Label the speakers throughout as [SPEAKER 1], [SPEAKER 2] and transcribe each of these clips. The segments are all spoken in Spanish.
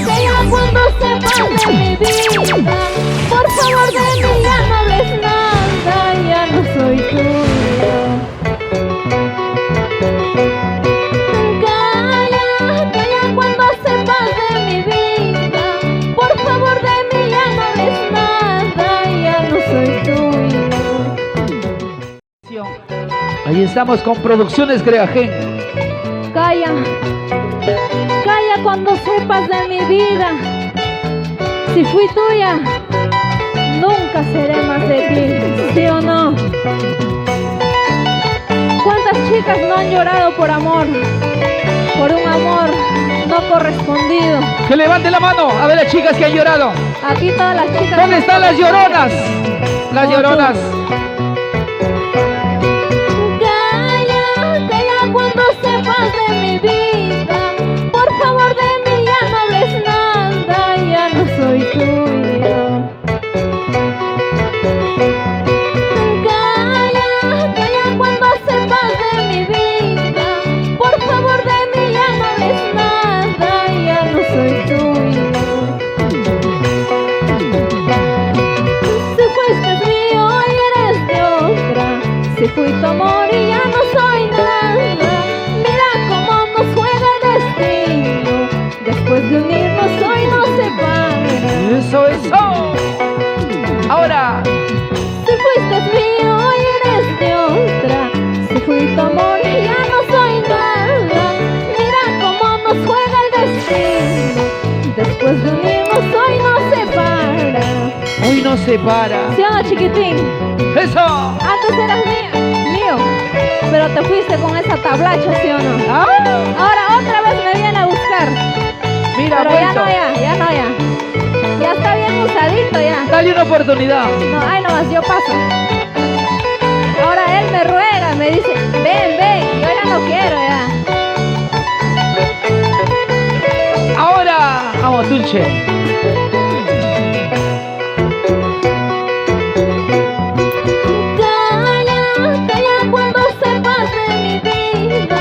[SPEAKER 1] Calla cuando sepas de mi vida. Por favor de mí ya no hables nada, ya no soy tuyo. Calla cuando sepas de mi vida. Por favor de mí ya no hables nada, ya no soy tuyo.
[SPEAKER 2] Ahí estamos con Producciones Creagen.
[SPEAKER 1] Calla cuando sepas de mi vida. Si fui tuya, nunca seré más de ti, ¿sí o no? ¿Cuántas chicas no han llorado por amor? Por un amor no correspondido.
[SPEAKER 2] Que levante la mano, a ver las chicas que han llorado.
[SPEAKER 1] Aquí todas las chicas.
[SPEAKER 2] ¿Dónde están las lloronas? Las lloronas.
[SPEAKER 1] Calla cuando sepas de mi vida. Por favor de mí ya no hables nada, ya no soy tuyo. Calla cuando sepas de mi vida. Por favor de mí ya no hables nada, ya no soy tuyo. Si fuiste mío y eres de otra. Si fui tu amor y ya no soy nada. Mira cómo nos juega el destino. Después de unirnos hoy nos separa.
[SPEAKER 2] Eso. Ahora.
[SPEAKER 1] Si fuiste mío y eres de otra. Si fui tu amor y ya no soy nada. Mira cómo nos juega el destino. Después de unirnos hoy nos separa.
[SPEAKER 2] Hoy nos separa.
[SPEAKER 1] ¿Sí o no, chiquitín?
[SPEAKER 2] Eso.
[SPEAKER 1] Antes eras mío, pero te fuiste con esa tablacha, ¿sí o no?
[SPEAKER 2] Ah.
[SPEAKER 1] Ahora otra vez me viene a buscar.
[SPEAKER 2] Mira,
[SPEAKER 1] pero ya
[SPEAKER 2] vuelto.
[SPEAKER 1] no. Ya está bien usadito ya.
[SPEAKER 2] Dale una oportunidad.
[SPEAKER 1] No, ay nomás, yo paso. Ahora él me ruega, me dice, ven, yo ya no quiero ya.
[SPEAKER 2] Ahora, vamos, Dulce.
[SPEAKER 1] Calla cuando sepas de mi vida.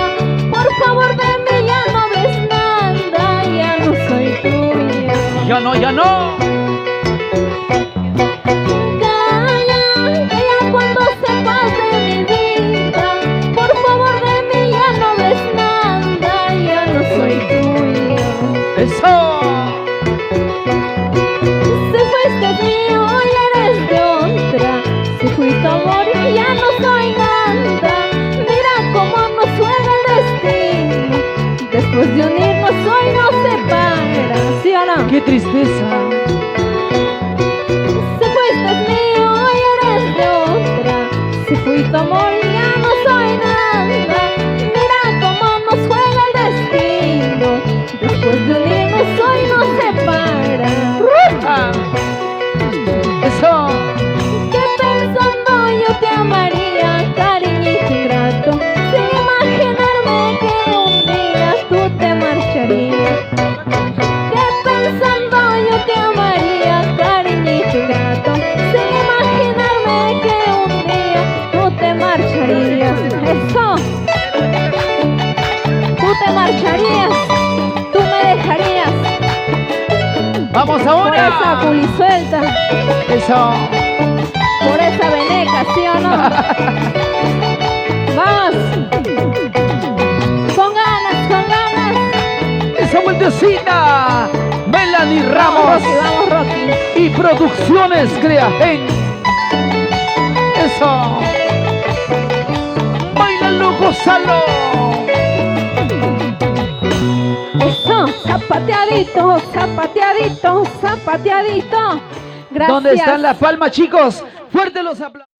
[SPEAKER 1] Por favor de mí ya no hables nada, ya no soy tuya.
[SPEAKER 2] Ya no.
[SPEAKER 1] Calla cuando sepas de mi vida. Por favor de mí ya no hables nada, ya no soy tuya.
[SPEAKER 2] Eso.
[SPEAKER 1] Si fuiste mío y eres de otra. Si fui tu amor y ya no soy nada. Mira cómo nos juega el destino. Después de unirnos hoy nos separa, ¿sí o no?
[SPEAKER 2] Qué tristeza.
[SPEAKER 1] Si fuiste mío y eres de otra. Si fui tu amor y ya no soy nada. Mira cómo nos juega el destino. Después de unirnos hoy nos separa.
[SPEAKER 2] Ah. Eso.
[SPEAKER 1] Que pensando yo te amaría, cariñito ingrato, sin imaginarme que un día tú te marcharías. Que pensando yo te amaría, cariñito ingrato, sin imaginarme que un día tú te marcharías. Eso. Tú te marcharías, tú me dejarías.
[SPEAKER 2] Vamos
[SPEAKER 1] Por
[SPEAKER 2] ahora.
[SPEAKER 1] esa pulisuelta,
[SPEAKER 2] Eso.
[SPEAKER 1] por esa veneca, ¿sí o no? Vamos. Con ganas.
[SPEAKER 2] Esa vueltecita. Melanie
[SPEAKER 1] Vamos,
[SPEAKER 2] Ramos.
[SPEAKER 1] Vamos, Rocky.
[SPEAKER 2] Y Producciones Creagen. Eso. Bailalo, gózalo.
[SPEAKER 1] Eso, zapateadito. Gracias.
[SPEAKER 2] ¿Dónde están las palmas, chicos? Fuerte los aplausos.